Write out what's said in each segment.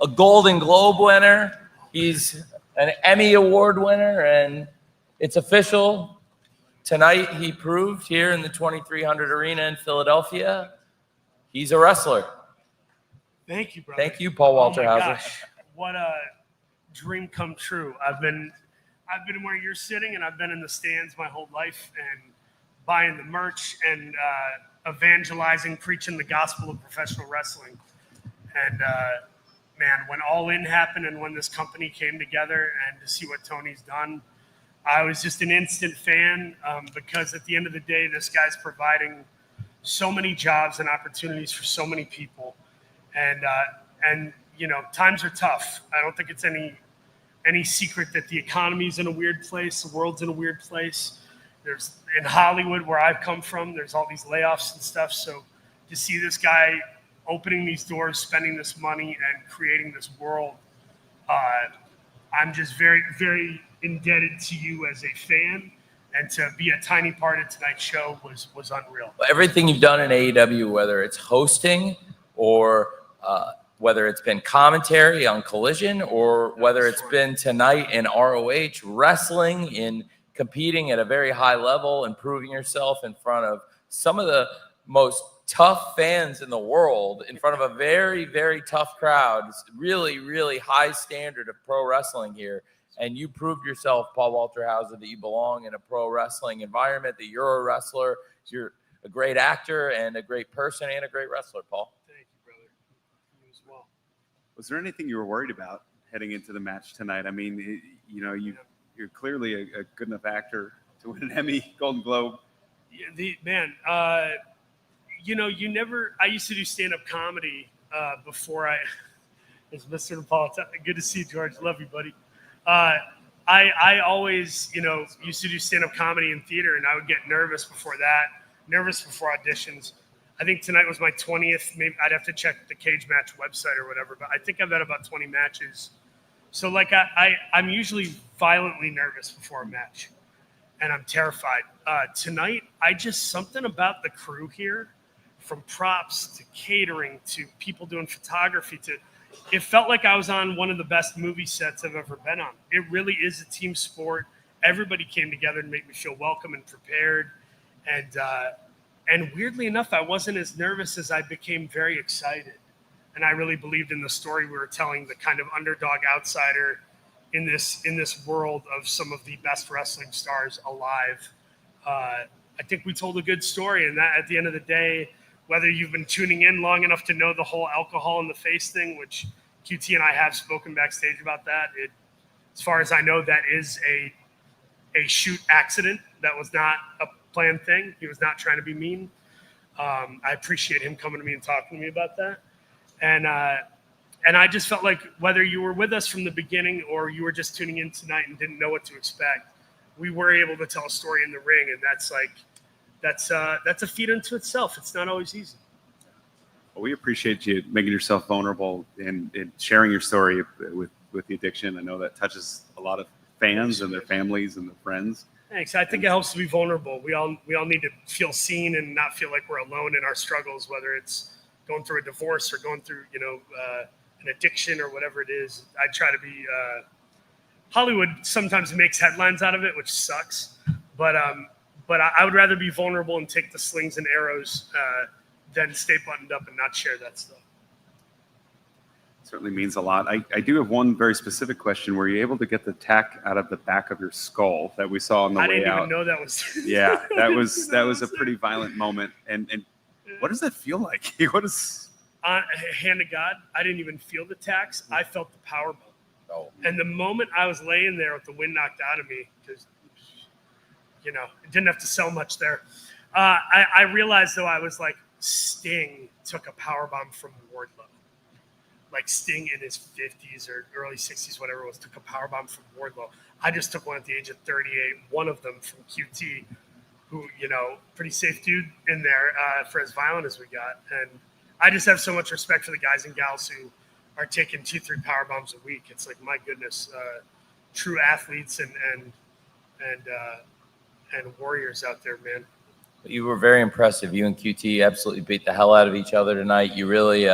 a Golden Globe winner. He's an Emmy Award winner, and it's official. Tonight, he proved here in the 2300 Arena in Philadelphia, he's a wrestler. Thank you, brother. Thank you, Paul Walter Oh my Hauser. gosh, what a dream come true. I've been where you're sitting, and I've been in the stands my whole life, and buying the merch and evangelizing, preaching the gospel of professional wrestling. And man, when All In happened and when this company came together, and to see what Tony's done, I was just an instant fan, because at the end of the day, this guy's providing so many jobs and opportunities for so many people. And you know, times are tough. I don't think it's any secret that the economy's in a weird place, the world's in a weird place. There's in Hollywood, where I've come from, there's all these layoffs and stuff. So to see this guy opening these doors, spending this money, and creating this world, I'm just very, very indebted to you as a fan, and to be a tiny part of tonight's show was unreal. Everything you've done in AEW, whether it's hosting or whether it's been commentary on Collision, or whether it's been tonight in ROH wrestling, in competing at a very high level and proving yourself in front of some of the most tough fans in the world, in front of a very, very tough crowd. It's really, really high standard of pro wrestling here. And you proved yourself, Paul Walter Hauser, that you belong in a pro wrestling environment, that you're a wrestler, you're a great actor and a great person and a great wrestler, Paul. Thank you, brother. You as well. Was there anything you were worried about heading into the match tonight? I mean, you know, you're clearly a good enough actor to win an Emmy, Golden Globe. Yeah, you know, I used to do stand-up comedy before as Mr. Napolitano. Good to see you, George. Love you, buddy. I always, you know, used to do stand-up comedy in theater, and I would get nervous before auditions. I think tonight was my 20th. Maybe I'd have to check the Cage Match website or whatever, but I think I've had about 20 matches. So like I'm usually violently nervous before a match, and I'm terrified. Tonight, something about the crew here, from props to catering to people doing photography it felt like I was on one of the best movie sets I've ever been on. It really is a team sport. Everybody came together to make me feel welcome and prepared. And weirdly enough, I wasn't as nervous as I became very excited. And I really believed in the story we were telling, the kind of underdog outsider in this world of some of the best wrestling stars alive. I think we told a good story, and that at the end of the day, whether you've been tuning in long enough to know the whole alcohol in the face thing, which QT and I have spoken backstage about that, as far as I know, that is a shoot accident. That was not a planned thing. He was not trying to be mean. I appreciate him coming to me and talking to me about that. And I just felt like whether you were with us from the beginning or you were just tuning in tonight and didn't know what to expect, we were able to tell a story in the ring, and that's a feat unto itself. It's not always easy. Well, we appreciate you making yourself vulnerable and sharing your story with the addiction. I know that touches a lot of fans and their families and their friends. Thanks. I think it helps to be vulnerable. We all need to feel seen and not feel like we're alone in our struggles, whether it's going through a divorce or going through, an addiction or whatever it is. I try to be. Hollywood sometimes makes headlines out of it, which sucks. But I would rather be vulnerable and take the slings and arrows than stay buttoned up and not share that stuff. Certainly means a lot. I do have one very specific question. Were you able to get the tack out of the back of your skull that we saw on the way out? I didn't even know that was. Yeah, that was a pretty violent moment. And what does that feel like? What is? Hand to God, I didn't even feel the tacks. I felt the power bomb. Oh. And the moment I was laying there with the wind knocked out of me, because it didn't have to sell much there. I realized though, I was like, Sting took a power bomb from Wardlow. Like Sting in his 50s or early 60s, whatever it was, took a power bomb from Wardlow. I just took one at the age of 38, one of them from QT, who, pretty safe dude in there for as violent as we got. And I just have so much respect for the guys and gals who are taking 2-3 power bombs a week. It's like, my goodness, true athletes and warriors out there, man. You were very impressive. You and QT absolutely beat the hell out of each other tonight. You really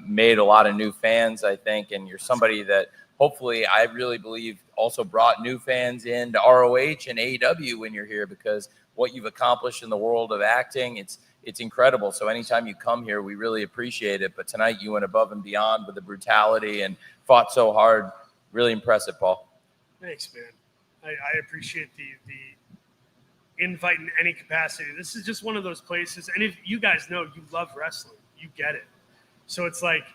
made a lot of new fans, I think, and you're somebody that hopefully I really believe also brought new fans into ROH and AEW when you're here, because what you've accomplished in the world of acting, it's incredible. So anytime you come here, we really appreciate it. But tonight you went above and beyond with the brutality and fought so hard. Really impressive, Paul. Thanks, man. I appreciate the invite in any capacity. This is just one of those places. And if you guys know you love wrestling, you get it. So it's like,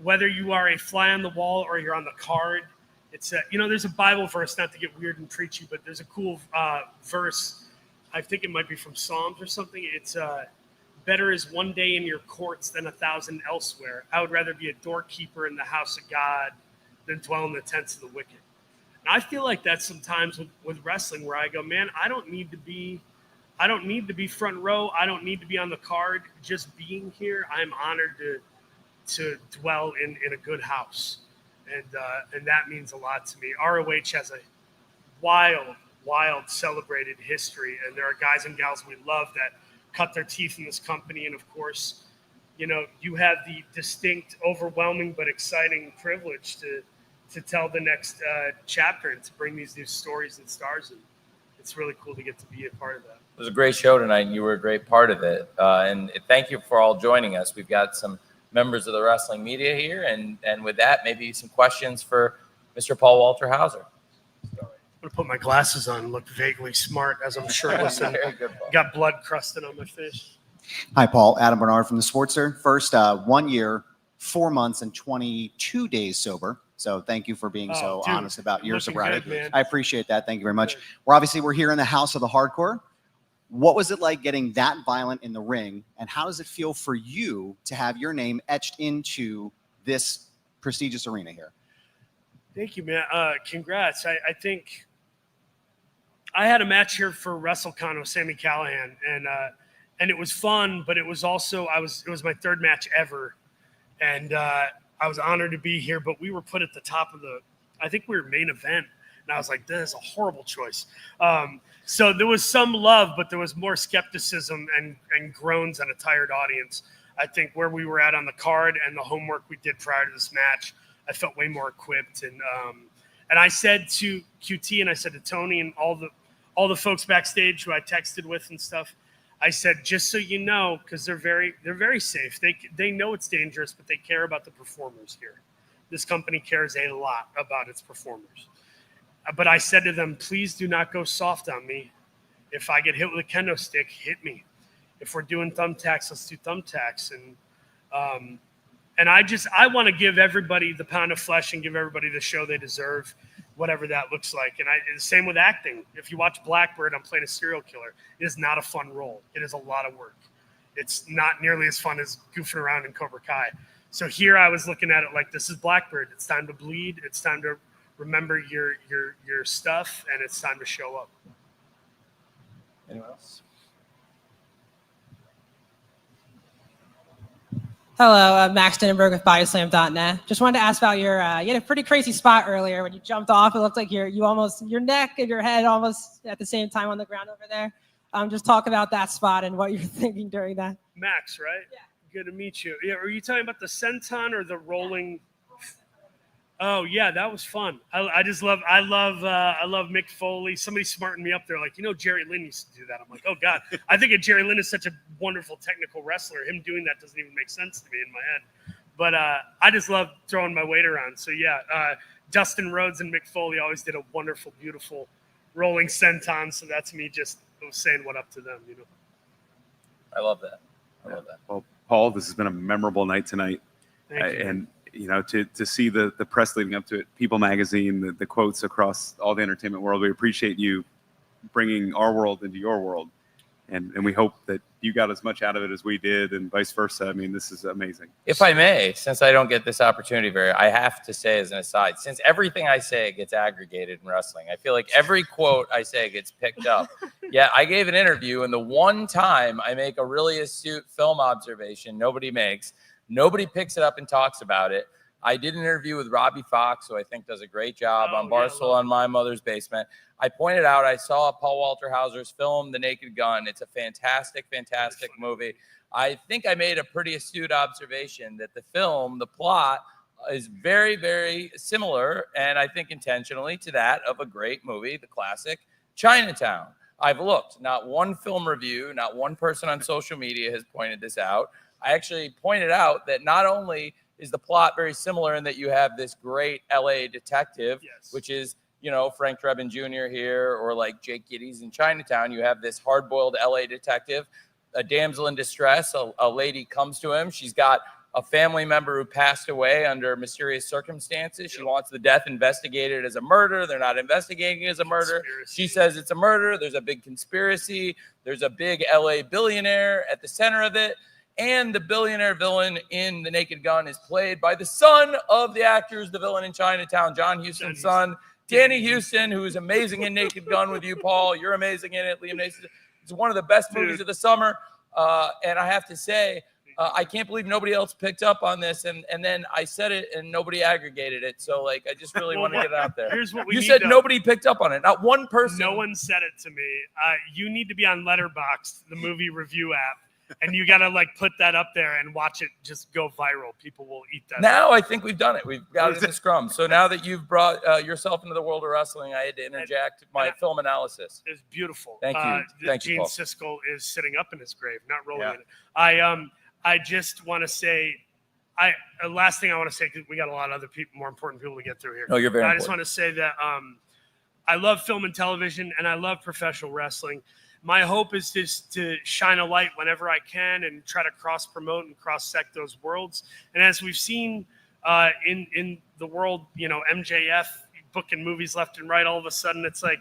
whether you are a fly on the wall or you're on the card, it's there's a Bible verse, not to get weird and preachy, but there's a cool verse. I think it might be from Psalms or something. It's better is one day in your courts than 1,000 elsewhere. I would rather be a doorkeeper in the house of God than dwell in the tents of the wicked. And I feel like that sometimes with wrestling, where I go, man, I don't need to be front row. I don't need to be on the card. Just being here, I'm honored to dwell in a good house. And that means a lot to me. ROH has a wild celebrated history, and there are guys and gals we love that cut their teeth in this company. And of course, you have the distinct, overwhelming, but exciting privilege to tell the next chapter and to bring these new stories and stars in. It's really cool to get to be a part of that. It was a great show tonight, and you were a great part of it. And thank you for all joining us. We've got some members of the wrestling media here, and with that, maybe some questions for Mr. Paul Walter Hauser. I'm going to put my glasses on and look vaguely smart as I'm shirtless and got blood crusted on my face. Hi, Paul. Adam Bernard from the Sportster. First, 1 year, 4 months, and 22 days sober. So thank you for being honest about your sobriety. Good, I appreciate that. Thank you very much. We're here in the house of the hardcore. What was it like getting that violent in the ring, and how does it feel for you to have your name etched into this prestigious arena here? Thank you, man. Congrats. I think I had a match here for WrestleCon with Sami Callihan, and it was fun, but it was also it was my third match ever, and I was honored to be here. But we were put at the top of I think we were main event, and I was like, this is a horrible choice. So there was some love, but there was more skepticism and groans on a tired audience. I think where we were at on the card and the homework we did prior to this match, I felt way more equipped. And I said to QT and I said to Tony and all the folks backstage who I texted with and stuff, I said, just so you know, because they're very safe. They know it's dangerous, but they care about the performers here. This company cares a lot about its performers. But I said to them, please do not go soft on me. If I get hit with a kendo stick, hit me. If we're doing thumbtacks, let's do thumbtacks. And I want to give everybody the pound of flesh and give everybody the show they deserve, whatever that looks like. And the same with acting. If you watch Blackbird, I'm playing a serial killer. It is not a fun role. It is a lot of work. It's not nearly as fun as goofing around in Cobra Kai. So here I was looking at it like, this is Blackbird. It's time to bleed. It's time to remember your stuff, and it's time to show up. Anyone else? Hello, I'm Max Denenberg with BodySlam.net. Just wanted to ask about you had a pretty crazy spot earlier when you jumped off. It looked like your neck and your head almost at the same time on the ground over there. Just talk about that spot and what you're thinking during that. Max, right? Yeah. Good to meet you. Yeah, are you talking about the senton or the rolling? Oh yeah, that was fun. I love Mick Foley. Somebody smartened me up there, like, Jerry Lynn used to do that. I'm like, oh God, I think Jerry Lynn is such a wonderful technical wrestler. Him doing that doesn't even make sense to me in my head. But I just love throwing my weight around. So yeah, Dustin Rhodes and Mick Foley always did a wonderful, beautiful rolling senton. So that's me just saying what up to them. I love that. Well, Paul, this has been a memorable night tonight. Thank you. And to see the press leading up to it, People Magazine, the quotes across all the entertainment world, we appreciate you bringing our world into your world. And we hope that you got as much out of it as we did, and vice versa. I mean, this is amazing. If I may, since I don't get this opportunity I have to say as an aside, since everything I say gets aggregated in wrestling, I feel like every quote I say gets picked up. Yeah, I gave an interview, and the one time I make a really astute film observation nobody makes, nobody picks it up and talks about it. I did an interview with Robbie Fox, who I think does a great job Oh, on yeah, Barstool love on My Mother's Basement. I pointed out I saw Paul Walter Hauser's film, The Naked Gun. It's a fantastic, fantastic movie. I think I made a pretty astute observation that the film, the plot, is very, very similar, and I think intentionally, to that of a great movie, the classic Chinatown. I've looked. Not one film review, not one person on social media has pointed this out. I actually pointed out that not only is the plot very similar in that you have this great LA detective, Yes. which is, you know, Frank Drebin Jr. here, or like Jake Gittes in Chinatown. You have this hard-boiled LA detective, a damsel in distress. A lady comes to him. She's got a family member who passed away under mysterious circumstances. She wants the death investigated as a murder. They're not investigating it as a murder. Conspiracy. She says it's a murder. There's a big conspiracy. There's a big LA billionaire at the center of it. And the billionaire villain in The Naked Gun is played by the son of the actor who's the villain in Chinatown, John Huston's son, Danny Houston, who is amazing in Naked Gun with you, Paul. You're amazing in it. Liam Neeson. It's one of the best movies of the summer. And I have to say, I can't believe nobody else picked up on this. And then I said it and nobody aggregated it. So, like, I just really want to get it out there. Here's what we You need, said though. nobody picked up on it. Not one person. No one said it to me. You need to be on Letterboxd, the movie review app, and you got to like put that up there and watch it just go viral. People will eat that. Now I think we've done it. We've got it in the Scrum. So now that you've brought yourself into the world of wrestling, I had to interject my film analysis. It's beautiful. Thank you. Thank you, Gene Paul. Siskel is sitting up in his grave, not rolling Yeah. in it. I just want to say, last thing I want to say, because we got a lot of other people, more important people to get through here. No, you're very I just important. want to say that I love film and television, and I love professional wrestling. My hope is just to shine a light whenever I can and try to cross promote and cross sect those worlds. And as we've seen in the world, you know, MJF booking movies left and right, all of a sudden it's like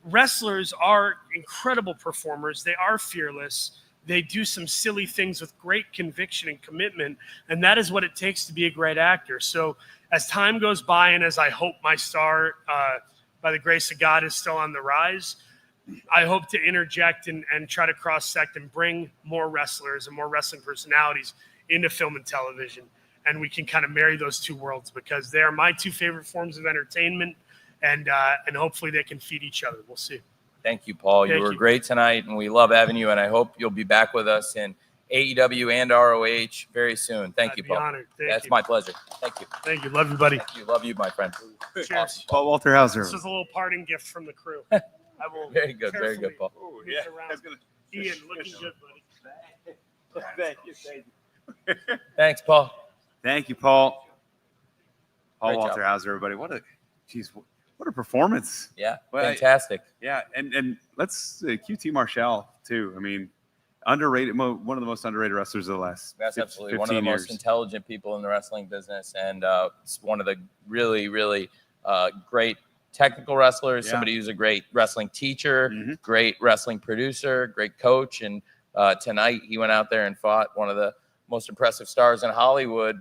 wrestlers are incredible performers. They are fearless. They do some silly things with great conviction and commitment. And that is what it takes to be a great actor. So as time goes by, and as I hope my star, by the grace of God, is still on the rise, I hope to interject and try to cross-sect and bring more wrestlers and more wrestling personalities into film and television. And we can kind of marry those two worlds, because they are my two favorite forms of entertainment, and hopefully they can feed each other. We'll see. Thank you, Paul. Thank You were you. great tonight, and we love having you, and I hope you'll be back with us in AEW and ROH very soon. Thank I'd you, be Paul. honored. Thank That's you. my pleasure. Thank you. Thank you. Love you, buddy. You love you, my friend. Cheers. Awesome. Paul Walter Hauser. This is a little parting gift from the crew. I will Very good, very good, carefully Paul. move it around. Ian, looking good, buddy. Thank you. Thanks, Paul. Thank you, Paul. Paul Great Walter job. Hauser, everybody. What a performance. Yeah, Well, fantastic. Yeah, and let's QT Marshall too. I mean, underrated, one of the most underrated wrestlers of the last That's 15 absolutely one of the most years. intelligent people in the wrestling business, and it's one of the really, really great technical wrestlers. Yeah. Somebody who's a great wrestling teacher, Mhm. great wrestling producer, great coach. And tonight he went out there and fought one of the most impressive stars in Hollywood,